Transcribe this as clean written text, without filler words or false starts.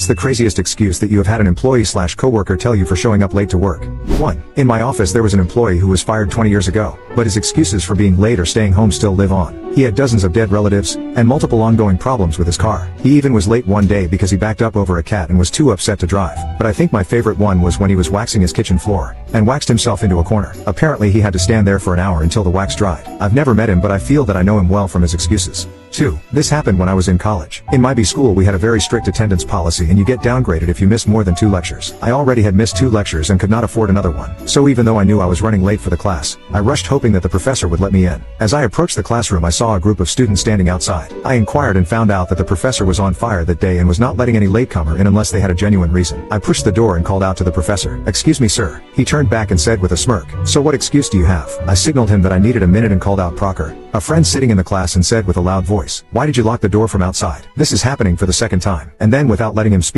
the craziest excuse that you have had an employee/coworker tell you for showing up late to work? 1. In my office there was an employee who was fired 20 years ago, but his excuses for being late or staying home still live on. He had dozens of dead relatives, and multiple ongoing problems with his car. He even was late one day because he backed up over a cat and was too upset to drive. But I think my favorite one was when he was waxing his kitchen floor, and waxed himself into a corner. Apparently he had to stand there for an hour until the wax dried. I've never met him but I feel that I know him well from his excuses. 2. This happened when I was in college. In my B school we had a very strict attendance policy and you get downgraded if you miss more than 2 lectures. I already had missed 2 lectures and could not afford another one. So even though I knew I was running late for the class, I rushed hoping that the professor would let me in. As I approached the classroom I saw a group of students standing outside. I inquired and found out that the professor was on fire that day and was not letting any latecomer in unless they had a genuine reason. I pushed the door and called out to the professor, "Excuse me sir." He turned back and said with a smirk, "So what excuse do you have?" I signaled him that I needed a minute and called out Proctor, a friend sitting in the class, and said with a loud voice, "Why did you lock the door from outside? This is happening for the second time." And then without letting him speak,